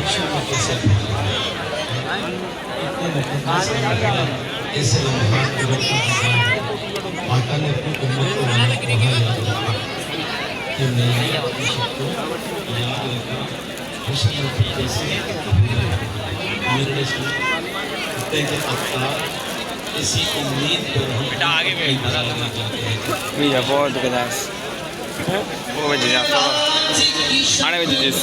कैसे ऐसे लम्हात के वक्त माता ने अपनी उम्मत को कहा याद रखा कि मैं सबको याद रखा खुशी कैसे इसी उम्मीद पर हम आगे Mira, por tu quedas. ¿Cómo me dirías? Ahora me dices.